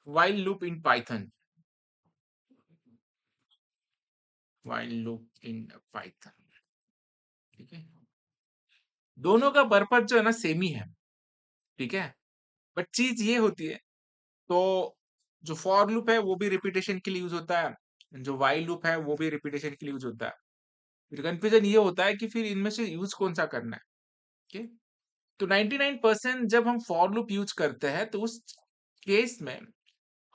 while loop in Python. While loop in Python. ठीक है, दोनों का पर्पज जो है ना सेम ही है, ठीक है, बट चीज ये होती है, तो जो फॉर लूप है वो भी रिपीटेशन के लिए यूज होता है, जो वाइल लूप है वो भी रिपीटेशन के लिए यूज होता है। फिर कंफ्यूजन ये होता है कि फिर इनमें से यूज कौन सा करना है। ओके, तो 99% जब हम फॉर लूप यूज करते हैं तो उस केस में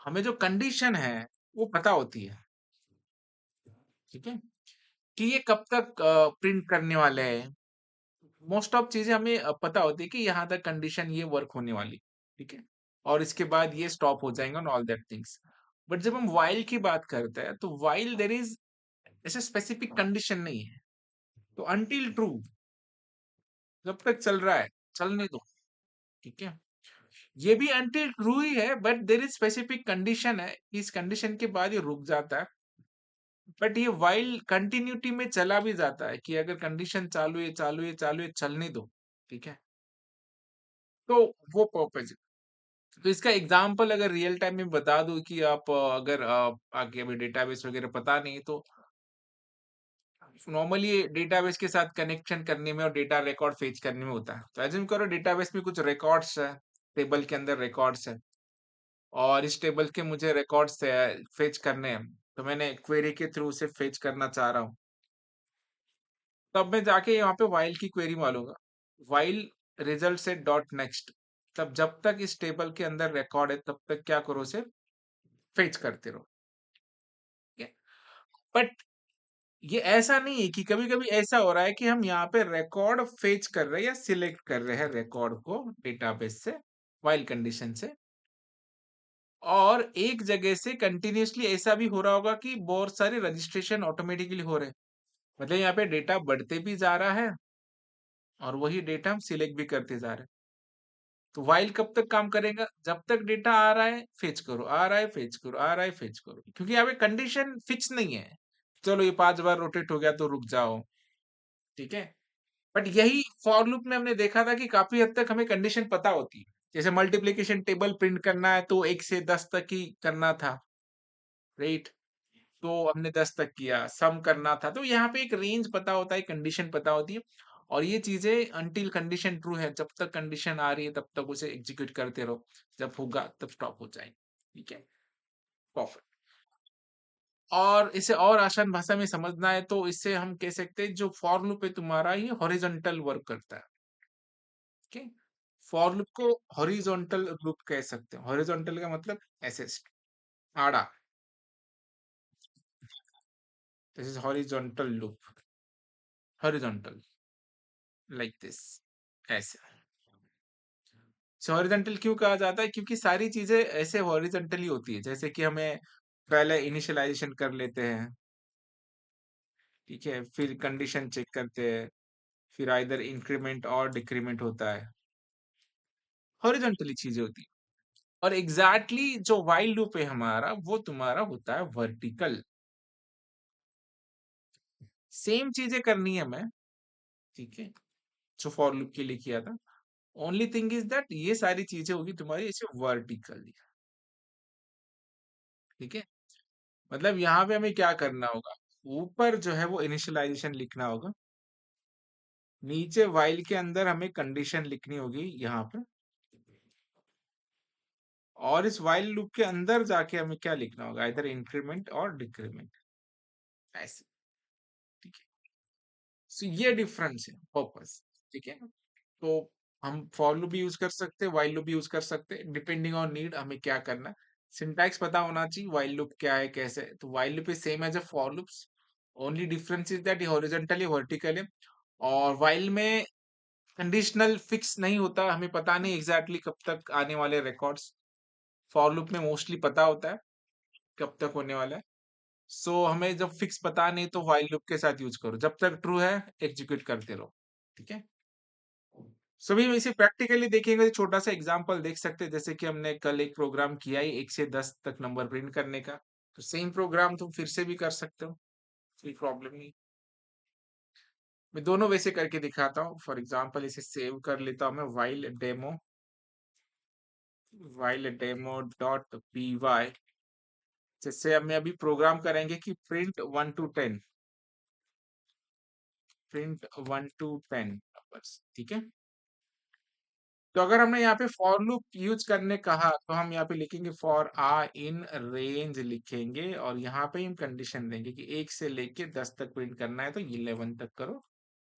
हमें जो कंडीशन है वो पता होती है, ठीक है, कि ये कब तक प्रिंट करने वाले हैं। मोस्ट ऑफ चीजें हमें पता होती है कि यहाँ तक कंडीशन ये वर्क होने वाली, ठीक है, और इसके बाद ये स्टॉप हो जाएगा ऑल दैट थिंग्स। बट जब हम वाइल की बात करते हैं तो वाइल देर इज ऐसे स्पेसिफिक कंडीशन नहीं है, तो अनटिल ट्रू, जब तक चल रहा है चलने दो, ठीक है, ये भी अनटिल ट्रू ही है, but there is specific condition है, इस कंडीशन के बाद ये रुक जाता है। बट ये वाइल कंटिन्यूटी में चला भी जाता है कि अगर कंडीशन चालू है चालू है चालू है चलने दो, ठीक है, तो वो पर्पज। तो इसका एग्जाम्पल अगर रियल टाइम में बता दूं कि आप अगर आगे अभी डेटाबेस वगैरह पता नहीं तो नॉर्मली डेटाबेस के साथ कनेक्शन करने में और डेटा रिकॉर्ड फेच करने में होता है। तो एज्यूम करो डेटाबेस में कुछ रिकॉर्ड्स है, टेबल के अंदर रिकॉर्ड्स है, और इस टेबल के मुझे रिकॉर्ड्स फेच करने हैं, तो मैंने क्वेरी के थ्रू उसे फेच करना चाह रहा हूँ। तब मैं जाके यहाँ पे वाइल की क्वेरी मारूंगा, वाइल रिजल्ट से डॉट नेक्स्ट। तब जब तक इस टेबल के अंदर रिकॉर्ड है तब तक क्या करो, उसे फेच करते रहो, ठीक है। बट ये ऐसा नहीं है कि कभी कभी ऐसा हो रहा है कि हम यहाँ पे रिकॉर्ड फेच कर रहे हैं या सिलेक्ट कर रहे हैं रिकॉर्ड को डेटाबेस से वाइल कंडीशन से, और एक जगह से कंटिन्यूअसली ऐसा भी हो रहा होगा कि बहुत सारे रजिस्ट्रेशन ऑटोमेटिकली हो रहे हैं, मतलब यहाँ पे डेटा बढ़ते भी जा रहा है और वही डेटा हम सिलेक्ट भी करते जा रहे हैं। तो वाइल कब तक काम करेगा, जब तक डेटा आ रहा है फेच करो, आ रहा है फेच करो, आ रहा है फेच करो, क्योंकि यहाँ पे कंडीशन फिक्स नहीं है, चलो ये 5 बार रोटेट हो गया तो रुक जाओ, ठीक है। बट यही फॉर लूप में हमने देखा था कि काफी हद तक हमें कंडीशन पता होती है। जैसे मल्टीप्लिकेशन टेबल प्रिंट करना है तो 1 से 10 तक ही करना था, राइट, तो हमने 10 तक किया, सम करना था, तो यहाँ पे एक रेंज पता होता है, कंडीशन पता होती है। और ये चीजें अनटिल कंडीशन ट्रू है, जब तक कंडीशन आ रही है तब तक उसे एग्जीक्यूट करते रहो, जब होगा तब स्टॉप हो जाएगी, ठीक है, परफेक्ट। और इसे और आसान भाषा में समझना है तो इससे हम कह सकते हैं जो फॉर लूप है तुम्हारा ये हॉरिजॉन्टल वर्क करता है, ओके। फॉर लूप को हॉरिजॉन्टल लूप कह सकते हैं, हॉरिजॉन्टल का मतलब ऐसे आड़ा, this is horizontal loop, horizontal like this, ऐसे। हॉरिजॉन्टल क्यों कहा जाता है, क्योंकि सारी चीजें ऐसे हॉरिजॉन्टली होती है, जैसे कि हमें पहले इनिशियलाइजेशन कर लेते हैं, ठीक है, फिर कंडीशन चेक करते हैं, फिर आइदर इंक्रीमेंट और डिक्रीमेंट होता है, हॉरिजॉन्टली चीजें होती है। और एग्जैक्टली जो वाइल लूप है हमारा वो तुम्हारा होता है वर्टिकल, सेम चीजें करनी है हमें, ठीक है, जो फॉर लूप के लिए किया था। ओनली थिंग इज दैट ये सारी चीजें होगी तुम्हारी ऐसे वर्टिकली, ठीक है। मतलब यहाँ पे हमें क्या करना होगा, ऊपर जो है वो इनिशियलाइजेशन लिखना होगा, नीचे वाइल के अंदर हमें कंडीशन लिखनी होगी यहाँ पे, और इस वाइल लूप के अंदर जाके हमें क्या लिखना होगा, इधर इंक्रीमेंट और डिक्रीमेंट, ऐसे, ठीक है। सो ये डिफरेंस है पर्पस, ठीक है। तो हम फॉर लूप भी यूज कर सकते हैं, वाइल लूप भी यूज कर सकते हैं, डिपेंडिंग ऑन नीड हमें क्या करना है। सिंटैक्स पता होना चाहिए वाइल लूप क्या है कैसे है। तो while loop is same as a for loops, only difference is that horizontal vertical है। और वाइल में कंडीशनल फिक्स नहीं होता, हमें पता नहीं एग्जैक्टली कब तक आने वाले रिकॉर्ड्स, फॉर लूप में मोस्टली पता होता है कब तक होने वाला है। सो हमें जब फिक्स पता नहीं तो वाइल लूप के साथ यूज करो, जब तक ट्रू है एग्जीक्यूट करते रहो, ठीक है। सभी में इसे प्रैक्टिकली देखेंगे तो छोटा सा एग्जांपल देख सकते हैं, जैसे कि हमने कल एक प्रोग्राम किया है 1 से 10 तक नंबर प्रिंट करने का, तो सेम प्रोग्राम तुम फिर से भी कर सकते हो, कोई प्रॉब्लम नहीं। मैं दोनों वैसे करके दिखाता हूँ, फॉर एग्जांपल इसे सेव कर लेता हूँ मैं, वाइल डेमो, while demo.py, जैसे हमें अभी प्रोग्राम करेंगे कि print 1 to 10, print 1 to 10 numbers, ठीक है। तो अगर हमने यहाँ पे फॉर लूप यूज करने कहा तो हम यहाँ पे लिखेंगे फॉर इन रेंज लिखेंगे, और यहाँ पे हम कंडीशन देंगे कि 1 से लेके 10 तक प्रिंट करना है तो 11 तक करो,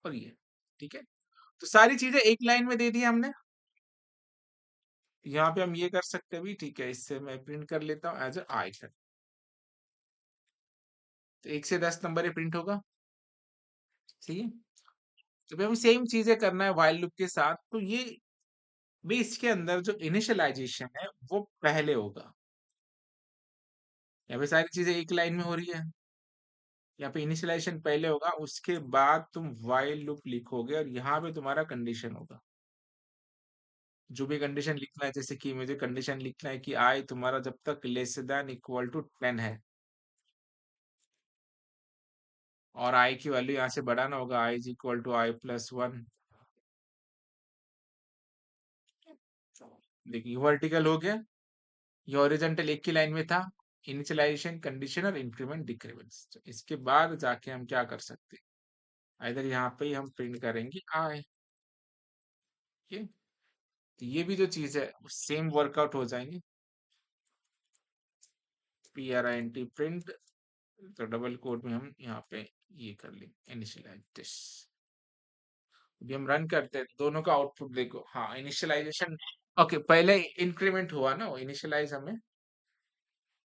और ये, ठीक है। तो सारी चीजें एक लाइन में दे दी हमने। यहाँ पे हम ये कर सकते हैं भी, ठीक है, इससे मैं प्रिंट कर लेता हूँ एज आई कर, तो 1 से 10 नंबर ही प्रिंट होगा, ठीक है। तो भी हमें सेम चीजें करना है वाइल लूप के साथ, तो ये भी इसके अंदर जो इनिशियलाइजेशन है वो पहले होगा। यहाँ पे सारी चीजें एक लाइन में हो रही है, यहाँ पे इनिशियलाइजेशन पहले होगा, उसके बाद तुम वाइल लूप लिखोगे और यहाँ पे तुम्हारा कंडीशन होगा। जो भी कंडीशन लिखना है, जैसे कि मुझे कंडीशन लिखना है कि आई तुम्हारा जब तक लेस देन इक्वल टू 10 है, और आई की वैल्यू यहाँ से बढ़ाना होगा, आई इज इक्वल टू i+1। देखिए वर्टिकल हो गया, ये हॉरिजॉन्टल एक ही लाइन में था, इनिशियलाइजेशन, कंडीशन और इंक्रीमेंट डिक्रीमेंट। तो इसके बाद जाके हम क्या कर सकते हैं, इधर यहाँ पे ही हम प्रिंट करेंगे आई, ये, तो ये भी जो चीज है सेम वर्कआउट हो जाएंगे, print प्रिंट, तो डबल कोड में हम यहाँ पे ये कर लेंगे इनिशियलाइज दिस। अभी हम रन करते हैं, दोनों का आउटपुट देखो, हाँ इनिशियलाइजेशन, ओके, पहले इंक्रीमेंट हुआ ना, इनिशियलाइज हमें,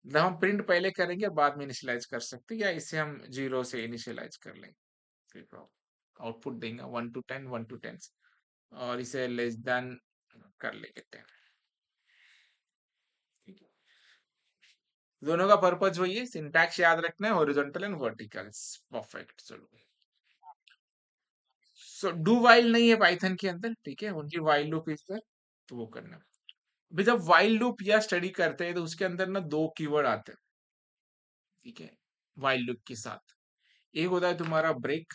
मतलब हम प्रिंट पहले करेंगे और बाद में इनिशियलाइज कर सकते हैं, या इसे हम 0 से इनिशियलाइज कर लेंगे, आउटपुट देंगे 1 to 10, 1 to 10, और इसे लेस देन कर लेंगे 10, ठीक है। दोनों का पर्पज वही है, सिंटैक्स याद रखना है, हॉरिजॉन्टल एंड वर्टिकल्स, परफेक्ट। चलो, सो डू वाइल नहीं है पाइथन के अंदर, ठीक है, उनकी वाइल लूप इस पर, तो वो करना। अभी जब वाइल लूप या स्टडी करते हैं तो उसके अंदर ना दो कीवर्ड आते हैं, ठीक है, वाइल लूप के साथ। एक होता है तुम्हारा ब्रेक,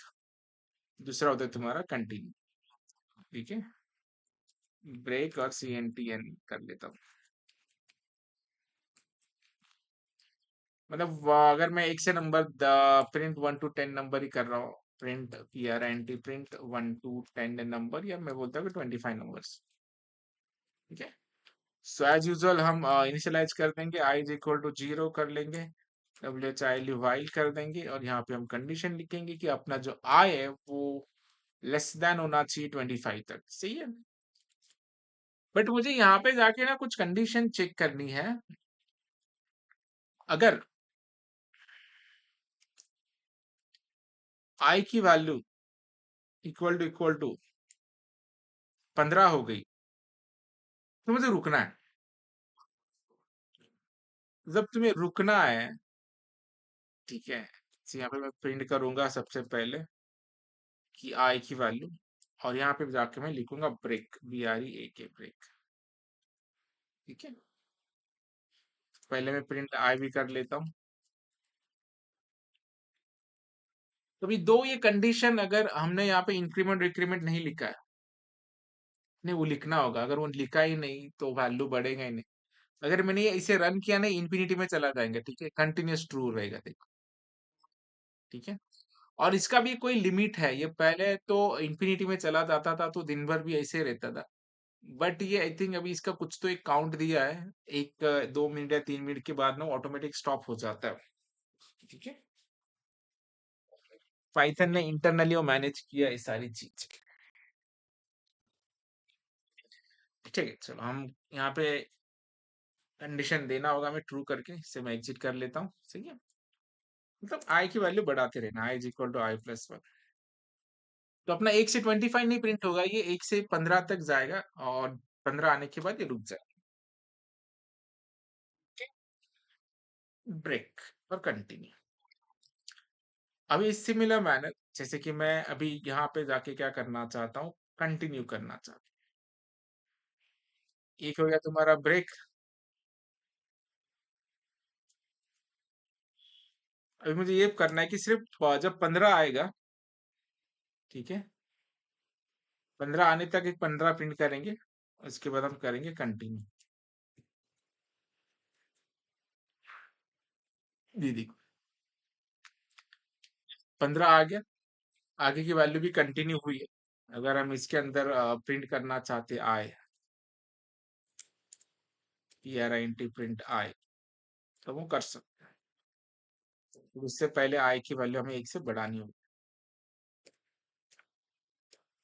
दूसरा होता है तुम्हारा कंटिन्यू, ठीक है। ब्रेक और CNTN कर लेता हूँ, मतलब अगर मैं 1 से नंबर प्रिंट 1 to 10 नंबर ही कर रहा हूँ, print PRINT print 1 to 10 number, या मैं बोलता हूँ कि 25 नंबर्स, ठीक है। सो एज यूजुअल हम इनिशियलाइज कर देंगे, आई इज इक्वल टू 0 कर लेंगे, WHIL वाइल कर देंगे, और यहाँ पे हम कंडीशन लिखेंगे कि अपना जो आई है वो लेस देन होना चाहिए 25 तक, सही है। बट मुझे यहाँ पे जाके ना कुछ कंडीशन चेक करनी है, अगर आई की वैल्यू इक्वल टू 15 हो गई तो मुझे रुकना है। जब तुम्हें रुकना है, ठीक है, तो यहाँ पे मैं प्रिंट करूंगा सबसे पहले कि आई की वैल्यू, और यहाँ पे जाके मैं लिखूंगा ब्रेक, BREAK ब्रेक, ठीक है। पहले मैं प्रिंट आई भी कर लेता हूँ। तो अभी दो ये कंडीशन, अगर हमने यहाँ पे इंक्रीमेंट डिक्रीमेंट नहीं लिखा है, नहीं वो लिखना होगा, अगर वो लिखा ही नहीं तो वैल्यू बढ़ेगा ही नहीं। अगर मैंने ये इसे रन किया ना, इन्फिनिटी में चला जाएगा, ठीक है, कंटिन्यूस ट्रू रहेगा, देखो, ठीक है। और इसका भी कोई लिमिट है, ये पहले तो इन्फिनिटी में चला जाता था तो दिन भर भी ऐसे ही रहता था, बट ये आई थिंक अभी इसका कुछ तो एक काउंट दिया है, एक 2 मिनट या 3 मिनट के बाद ना ऑटोमेटिक स्टॉप हो जाता है, ठीक है। पाइथन ने इंटरनली वो मैनेज किया ये सारी चीज, ठीक है। चलो हम यहाँ पे कंडीशन देना होगा हमें ट्रू करके, इससे मैं एग्जिट कर लेता हूँ, सही है। मतलब आई की वैल्यू बढ़ाते रहना, आई इज इक्वल टू I+1, तो अपना 1 से 25 नहीं प्रिंट होगा, ये 1 से 15 तक जाएगा, और 15 आने के बाद ये रुक जाएगा, ब्रेक और कंटिन्यू। अभी सिमिलर मैनर, जैसे कि मैं अभी यहाँ पे जाके क्या करना चाहता हूँ, कंटिन्यू करना चाहता हूँ। एक हो गया तुम्हारा ब्रेक, अभी मुझे ये करना है कि सिर्फ जब 15 आएगा, ठीक है, 15 आने तक एक 15 प्रिंट करेंगे, उसके बाद हम करेंगे कंटिन्यू, दीदी 15 आ गया। आगे की वैल्यू भी कंटिन्यू हुई है। अगर हम इसके अंदर प्रिंट करना चाहते आई, PRINT प्रिंट आई, तो वो कर सकते हैं। तो उससे पहले आई की वैल्यू हमें 1 से बढ़ानी होगी।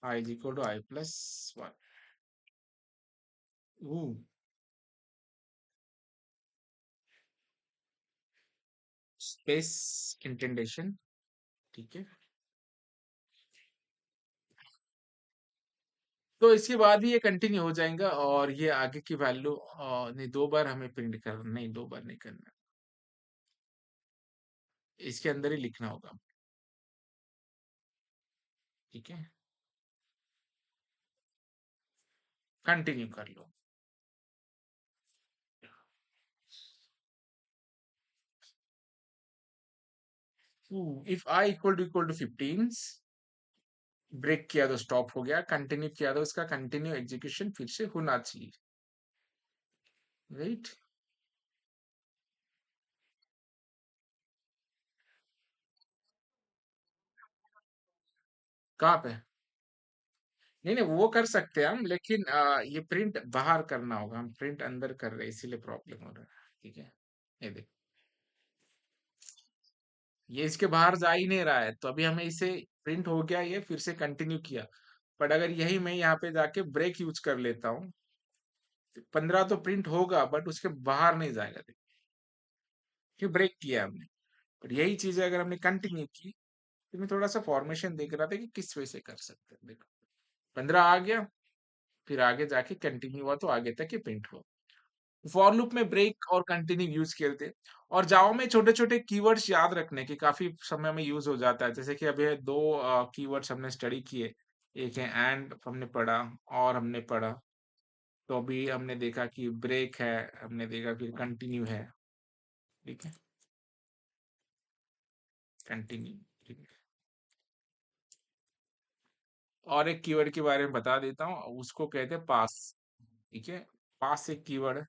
I is equal to i plus 1। Space indentation, ठीक है। तो इसके बाद ही ये कंटिन्यू हो जाएगा और ये आगे की वैल्यू नहीं, 2 बार हमें प्रिंट करना, नहीं 2 बार नहीं करना, इसके अंदर ही लिखना होगा, ठीक है। कंटिन्यू कर लो। If i equal to 15, break किया तो स्टॉप हो गया, कंटिन्यू किया तो उसका कंटिन्यू एग्जीक्यूशन फिर से होना चाहिए, राइट। कहाँ पे? नहीं नहीं, वो कर सकते हैं हम, लेकिन ये प्रिंट बाहर करना होगा, हम प्रिंट अंदर कर रहे हैं इसीलिए प्रॉब्लम हो रहा है, ठीक है। ये देख, ये इसके बाहर जा ही नहीं रहा है, तो अभी हमें इसे प्रिंट हो गया, ये फिर से कंटिन्यू किया। बट अगर यही मैं यहाँ पे जाके ब्रेक यूज कर लेता हूँ, 15 तो प्रिंट होगा बट उसके बाहर नहीं जाएगा, देख, क्यों ब्रेक किया हमने। पर यही चीज अगर हमने कंटिन्यू की, तो मैं थोड़ा सा फॉर्मेशन देख रहा था कि किस वजह से कर सकते हैं, देखो 15 आ गया, फिर आगे जाके कंटिन्यू हुआ तो आगे तक ये प्रिंट हुआ। फॉर लूप में ब्रेक और कंटिन्यू यूज करते हैं। और जावा में छोटे छोटे कीवर्ड्स याद रखने की काफी समय में यूज हो जाता है, जैसे कि अभी 2 कीवर्ड्स हमने स्टडी किए, एक है एंड हमने पढ़ा, और हमने पढ़ा। तो अभी हमने देखा कि ब्रेक है, हमने देखा फिर कंटिन्यू है, ठीक है, कंटिन्यू, ठीक है। और एक कीवर्ड के बारे में बता देता हूँ, उसको कहते हैं पास, ठीक है। पास एक कीवर्ड है,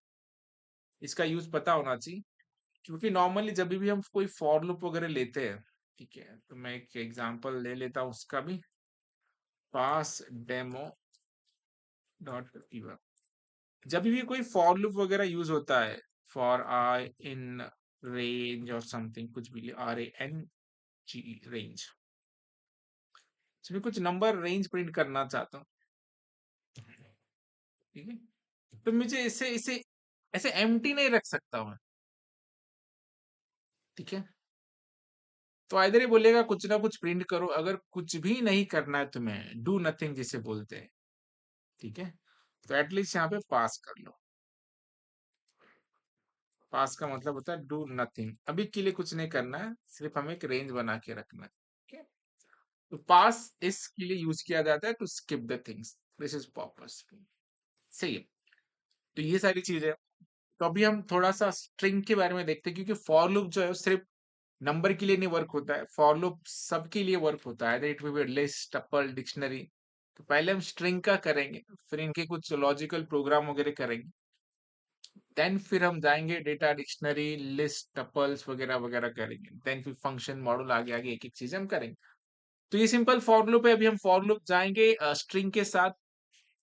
इसका यूज पता होना चाहिए, क्योंकि नॉर्मली जब भी हम कोई फॉर लूप वगैरह लेते हैं, ठीक है, तो मैं एक एग्जांपल ले लेता हूँ उसका भी, पास डेमो डॉट कीवर्ड। जब भी कोई फॉर लूप वगैरह यूज होता है, फॉर आई इन रेंज और समथिंग, कुछ भी RANG रेंज, इसमें कुछ नंबर रेंज प्रिंट करना चाहता हूँ, ठीक है। तो मुझे इसे इसे ऐसे एम्प्टी नहीं रख सकता मैं, ठीक है। तो इधर ही बोलेगा कुछ ना कुछ प्रिंट करो, अगर कुछ भी नहीं करना है तुम्हें, डू नथिंग जिसे बोलते हैं, ठीक है। तो एटलीस्ट यहाँ पे पास कर लो। पास का मतलब होता है डू नथिंग, अभी के लिए कुछ नहीं करना है, सिर्फ हमें एक रेंज बना के रखना है, ठीक है। तो पास इसके लिए यूज किया जाता है to skip the things, this is purpose, सही है। तो ये सारी चीजें, तो अभी हम थोड़ा सा स्ट्रिंग के बारे में देखते हैं, क्योंकि फॉर लूप जो है वो सिर्फ नंबर के लिए नहीं वर्क होता है, फॉर लूप सबके लिए वर्क होता है, it will be list, tuple, dictionary. तो पहले हम स्ट्रिंग का करेंगे, फिर इनके कुछ लॉजिकल प्रोग्राम वगैरह करेंगे, देन फिर हम जाएंगे डेटा, डिक्शनरी, लिस्ट, टपल्स वगैरह वगैरह करेंगे, देन फिर फंक्शन, मॉड्यूल, आगे आगे एक एक चीज हम करेंगे। तो ये सिंपल फॉर लूप है। अभी हम फॉर लूप जाएंगे स्ट्रिंग के साथ,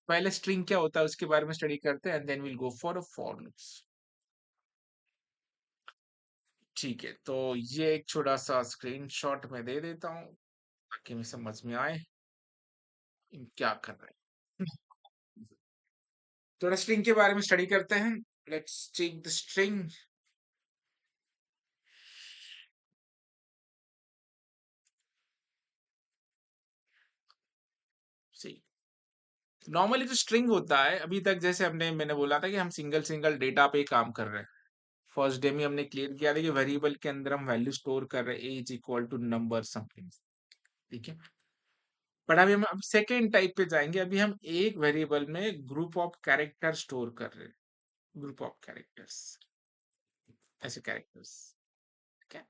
पहले स्ट्रिंग क्या होता है उसके बारे में स्टडी करते हैं, and then will go for for loops, ठीक है। तो ये एक छोटा सा स्क्रीनशॉट मैं दे देता हूँ, ताकि हमें समझ में आए क्या कर रहे हैं। थोड़ा स्ट्रिंग के बारे में स्टडी करते हैं, let's check the string. See, normally जो स्ट्रिंग होता है, अभी तक जैसे मैंने बोला था कि हम सिंगल सिंगल डेटा पे काम कर रहे हैं। फर्स्ट डे में हमने क्लियर किया था कि वेरिएबल के अंदर हम वैल्यू स्टोर कर रहे हैं, as equal to number something, ठीक है। पर अभी हम अब सेकेंड टाइप पे जाएंगे, अभी हम एक वेरिएबल में ग्रुप ऑफ कैरेक्टर स्टोर कर रहे हैं, ग्रुप ऑफ कैरेक्टर्स, ऐसे कैरेक्टर्स, ठीक है।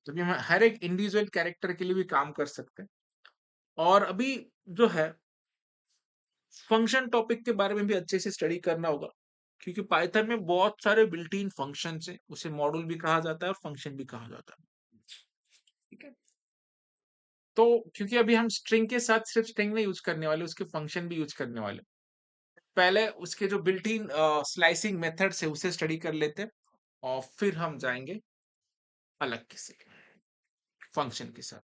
तो अभी हम हर एक इंडिविजुअल कैरेक्टर के लिए भी काम कर सकते हैं। और अभी जो है फंक्शन टॉपिक के बारे में भी अच्छे से स्टडी करना होगा, क्योंकि पाइथन में बहुत सारे बिल्ट इन फंक्शंस हैं, उसे मॉड्यूल भी कहा जाता है और फंक्शन भी कहा जाता है। ठीक है, तो क्योंकि अभी हम स्ट्रिंग के साथ सिर्फ स्ट्रिंग नहीं यूज करने वाले, उसके फंक्शन भी यूज करने वाले। पहले उसके जो बिल्ट इन स्लाइसिंग मेथड्स है उसे स्टडी कर लेते हैं, और फिर हम जाएंगे अलग किसी फंक्शन के साथ।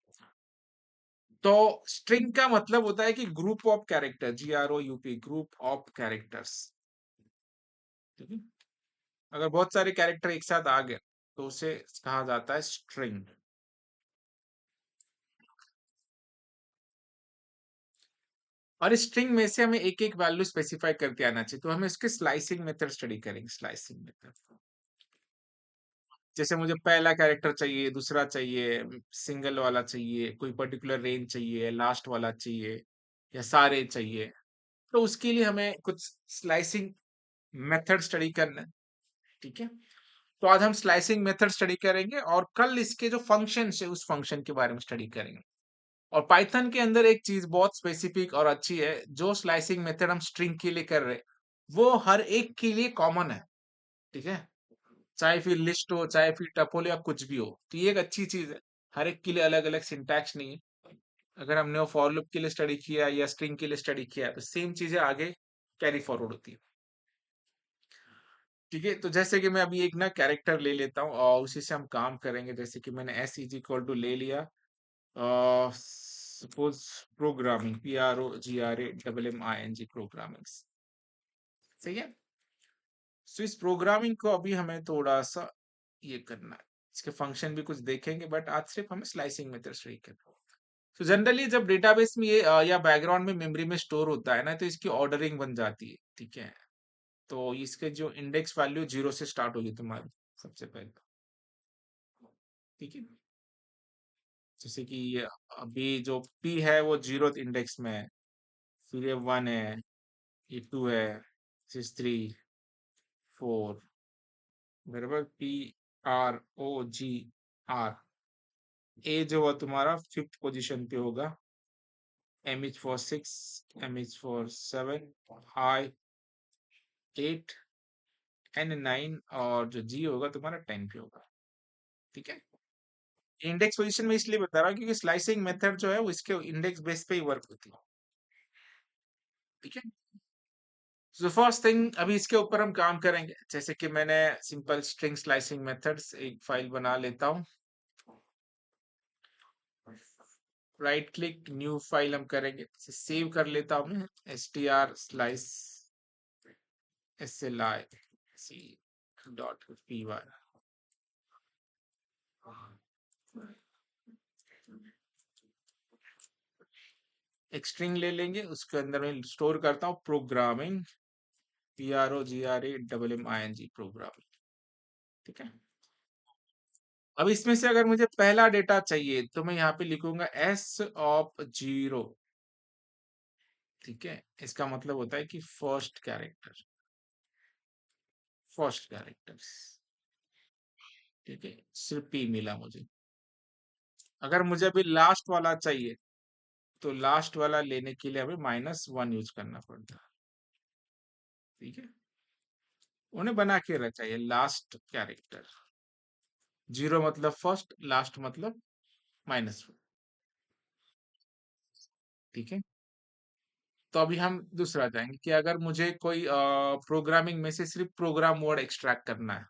तो स्ट्रिंग का मतलब होता है कि group of character, GROUP, group of characters. ठीक है, अगर बहुत सारे कैरेक्टर एक साथ आ गए तो उसे कहा जाता है स्ट्रिंग। और स्ट्रिंग में से हमें एक एक वैल्यू स्पेसिफाई करके आना चाहिए, तो हमें इसके स्लाइसिंग मेथड स्टडी करेंगे। स्लाइसिंग मेथड, जैसे मुझे पहला कैरेक्टर चाहिए, दूसरा चाहिए, सिंगल वाला चाहिए, कोई पर्टिकुलर रेंज चाहिए, लास्ट वाला चाहिए, या सारे चाहिए, तो उसके लिए हमें कुछ स्लाइसिंग मेथड स्टडी करना है। ठीक है, तो आज हम स्लाइसिंग मेथड स्टडी करेंगे, और कल इसके जो फंक्शन है उस फंक्शन के बारे में स्टडी करेंगे। और पाइथन के अंदर एक चीज बहुत स्पेसिफिक और अच्छी है, जो स्लाइसिंग मेथड हम स्ट्रिंग के लिए कर रहे हैं वो हर एक के लिए कॉमन है। ठीक है, चाहे फिर लिस्ट हो, चाहे फिर टपल या कुछ भी हो, तो ये एक अच्छी चीज है। हर एक के लिए अलग अलग सिंटैक्स नहीं है। अगर हमने वो फॉर लूप के लिए स्टडी किया या स्ट्रिंग के लिए स्टडी किया तो सेम चीजें आगे कैरी फॉरवर्ड होती है। ठीक है, तो जैसे कि मैं अभी एक ना कैरेक्टर ले लेता हूँ और उसी से हम काम करेंगे। जैसे कि मैंने S== ले लिया, सपोज प्रोग्रामिंग, PROGRAMMING, प्रोग्रामिंग। सही है, तो इस प्रोग्रामिंग को अभी हमें थोड़ा सा ये करना है, इसके फंक्शन भी कुछ देखेंगे, बट आज सिर्फ हमें स्लाइसिंग मेथड स्टडी करना है। तो जनरली जब डेटाबेस में ये या बैकग्राउंड में मेमोरी में स्टोर होता है ना, तो इसकी ऑर्डरिंग बन जाती है। ठीक है, तो इसके जो इंडेक्स वैल्यू 0 से स्टार्ट होगी तुम्हारी सबसे पहले। ठीक है, जैसे कि ये अभी जो P है वो 0th इंडेक्स में है, फिर ये 1 है, ये 2 है, सिक्स 3 4, बराबर। PROGR, ए जो हुआ तुम्हारा 5th पोजीशन पे होगा, M=for 6, M=for 7, I=8, N=9, और जो G होगा तुम्हारा 10 पे होगा। ठीक है, इंडेक्स पोजीशन में इसलिए बता रहा हूँ क्योंकि स्लाइसिंग मेथड जो है वो इसके इंडेक्स बेस पे ही वर्क होती है। ठीक है, तो फर्स्ट थिंग अभी इसके ऊपर हम काम करेंगे। जैसे कि मैंने सिंपल स्ट्रिंग स्लाइसिंग मेथड्स एक फाइल बना लेता हूँ, राइट क्लिक, न्यू फाइल हम करेंगे, इसे सेव कर लेता हूँ मैं, str slice.py। एक स्ट्रिंग ले लेंगे, उसके अंदर मैं स्टोर करता हूँ प्रोग्रामिंग, PROGRAMMING, प्रोग्रामिंग। ठीक है, अब इसमें से अगर मुझे पहला डेटा चाहिए तो मैं यहाँ पे लिखूंगा S(0). ठीक है, इसका मतलब होता है कि फर्स्ट कैरेक्टर, फर्स्ट कैरेक्टर। ठीक है, सिर्फ P मिला मुझे। अगर मुझे अभी लास्ट वाला चाहिए तो लास्ट वाला लेने के लिए हमें -1 यूज करना पड़ता है। ठीक है, उन्हें बना के रखना चाहिए लास्ट कैरेक्टर। 0 मतलब फर्स्ट, लास्ट मतलब -1। ठीक है, तो अभी हम दूसरा जाएंगे कि अगर मुझे कोई प्रोग्रामिंग में से सिर्फ प्रोग्राम वर्ड एक्सट्रैक्ट करना है,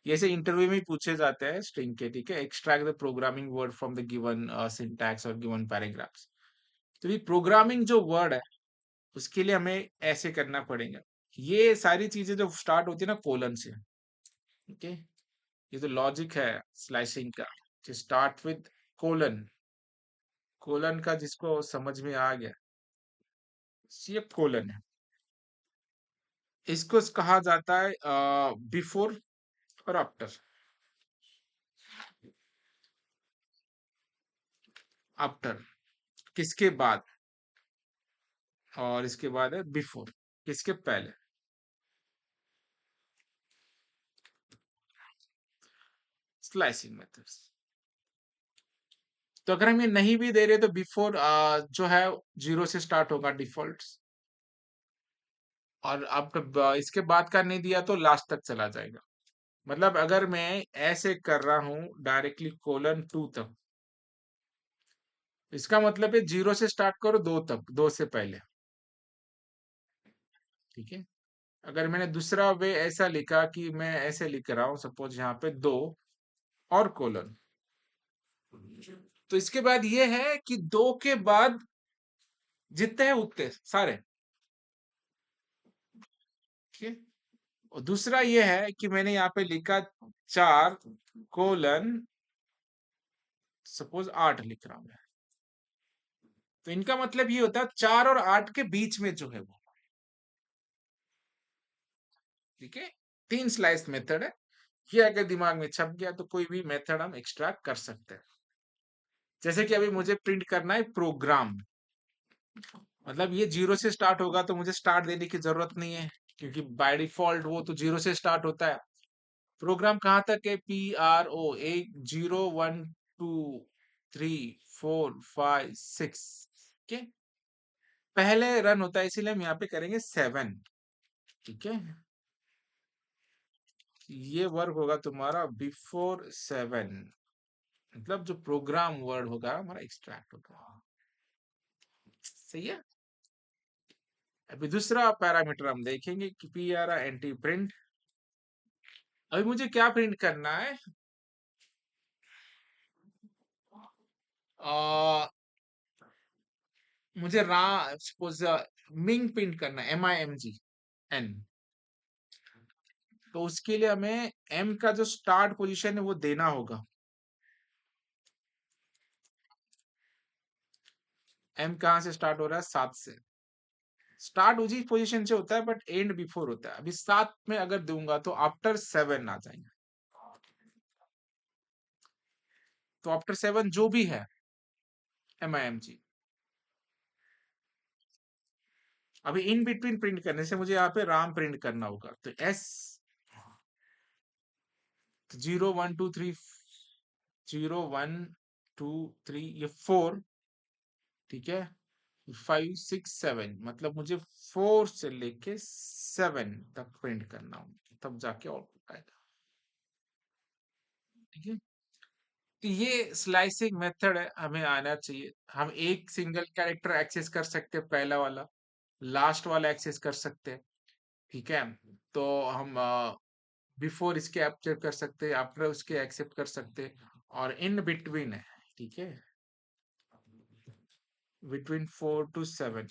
ये से इंटरव्यू में ही पूछे जाते हैं स्ट्रिंग के। ठीक है, extract the programming word from the given syntax और गिवन पैराग्राफ्स। तो ये प्रोग्रामिंग जो वर्ड है उसके लिए हमें ऐसे करना पड़ेगा। ये सारी चीजें जो स्टार्ट होती है ना कोलन से। ओके, ये तो लॉजिक है स्लाइसिंग का, स्टार्ट विद कोलन। कोलन का जिसको समझ में आ गया, ये कोलन है। इसको कहा जाता है बिफोर और आफ्टर। आफ्टर किसके बाद, और इसके बाद है बिफोर किसके पहले। स्लाइसिंग मेथड्स, तो अगर हम ये नहीं भी दे रहे तो बिफोर जो है 0 से स्टार्ट होगा डिफॉल्ट, और अब इसके बाद का नहीं दिया तो लास्ट तक चला जाएगा। मतलब अगर मैं ऐसे कर रहा हूं डायरेक्टली कोलन 2 तक, इसका मतलब है 0 से स्टार्ट करो 2 तक, 2 से पहले। ठीक है। अगर मैंने दूसरा वे ऐसा लिखा कि मैं ऐसे लिख रहा हूं, सपोज यहाँ पे 2 और कोलन, तो इसके बाद ये है कि 2 के बाद जितने हैं उतने सारे। ठीक है। और दूसरा ये है कि मैंने यहाँ पे लिखा 4 कोलन सपोज 8 लिख रहा हूं मैं, तो इनका मतलब ये होता है 4 और 8 के बीच में जो है वो। ठीक है। 3 स्लाइस मेथड है। ये अगर दिमाग में छप गया तो कोई भी मेथड हम एक्सट्रैक्ट कर सकते हैं। जैसे कि अभी मुझे प्रिंट करना है प्रोग्राम, मतलब ये 0 से स्टार्ट होगा तो मुझे स्टार्ट देने की जरूरत नहीं है, क्योंकि बाय डिफॉल्ट वो तो 0 से स्टार्ट होता है। प्रोग्राम कहाँ तक है? PRO, एक 0 1 2 3 4 5 6। ठीक है। पहले रन होता है, इसीलिए हम यहाँ पे करेंगे 7। ठीक है। ये वर्क होगा तुम्हारा बिफोर 7, मतलब जो प्रोग्राम वर्ड होगा हमारा एक्सट्रैक्ट होगा। सही है। अभी दूसरा पैरामीटर हम देखेंगे कि पी आर एंटी प्रिंट। अभी मुझे क्या प्रिंट करना है? आ, मुझे रा सपोज मिंग प्रिंट करना है, MING। तो उसके लिए हमें एम का जो स्टार्ट पोजीशन है वो देना होगा। एम कहाँ से स्टार्ट हो रहा है? 7 से। स्टार्ट उसी पोजीशन से होता है बट एंड बिफोर होता है। अभी 7 में अगर दूंगा तो आफ्टर 7 आ जाएंगे। तो आफ्टर 7 जो भी है MIMG। अभी इन बिटवीन प्रिंट करने से मुझे यहाँ पे राम प्रिंट करना होगा, तो S 0 1 2 3, 0 1 2 3, ये 4। ठीक है। 5 6 7, मतलब मुझे 4 से लेके 7 तक प्रिंट करना होगा, तब जाके आउटपुट आएगा। ठीक है। तो ये स्लाइसिंग मेथड है, हमें आना चाहिए। हम एक सिंगल कैरेक्टर एक्सेस कर सकते हैं, पहला वाला, लास्ट वाला एक्सेस कर सकते हैं। ठीक है। तो हम बिफोर इसके एक्सेप्ट कर सकते हैं, आफ्टर उसके एक्सेप्ट कर सकते हैं, और इन बिटवीन है। ठीक है। बिटवीन 4 to 7,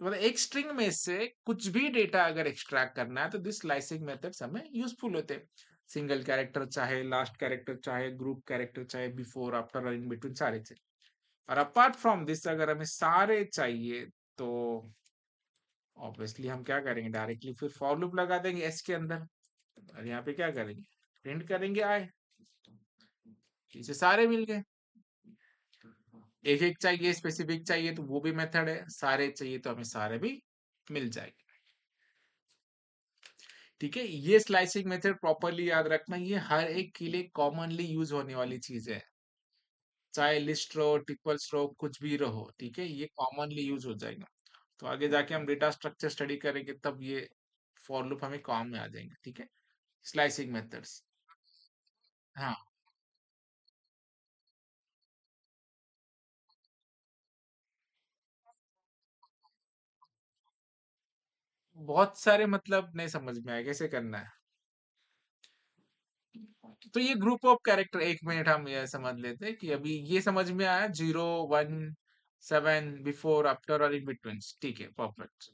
मतलब एक स्ट्रिंग में से कुछ भी डेटा अगर एक्सट्रैक्ट करना है तो दिस स्लाइसिंग मेथड्स हमें यूजफुल होते हैं। सिंगल कैरेक्टर चाहे लास्ट कैरेक्टर, चाहे ग्रुप कैरेक्टर, चाहे बिफोर आफ्टर और इन बिटवीन, सारे चाहिए। और अपार्ट फ्रॉम दिस अगर हमें सारे चाहिए तो ऑब्वियसली हम क्या करेंगे, डायरेक्टली फिर फॉर लूप लगा देंगे एस के अंदर, और यहाँ पे क्या करेंगे, प्रिंट करेंगे आई। इसे सारे मिल गए। एक एक चाहिए, स्पेसिफिक चाहिए तो वो भी मेथड है, सारे चाहिए तो हमें सारे भी मिल जाएंगे। ठीक है। ये स्लाइसिंग मेथड प्रॉपरली याद रखना, ये हर एक के लिए कॉमनली यूज होने वाली चीज है। चाहे लिस्ट रो, ट्रिपल्स रो, कुछ भी रहो। ठीक है। ये कॉमनली यूज हो जाएगा। तो आगे जाके हम डेटा स्ट्रक्चर स्टडी करेंगे तब ये फॉर लूप हमें काम में आ जाएंगे। ठीक है। Slicing methods. हाँ। बहुत सारे, मतलब नहीं समझ में आया कैसे करना है। तो ये ग्रुप ऑफ कैरेक्टर, 1 मिनट हम ये समझ लेते हैं कि अभी ये समझ में आया, 0 1 7 बिफोर आफ्टर और इन बिटवीन। ठीक है, परफेक्ट।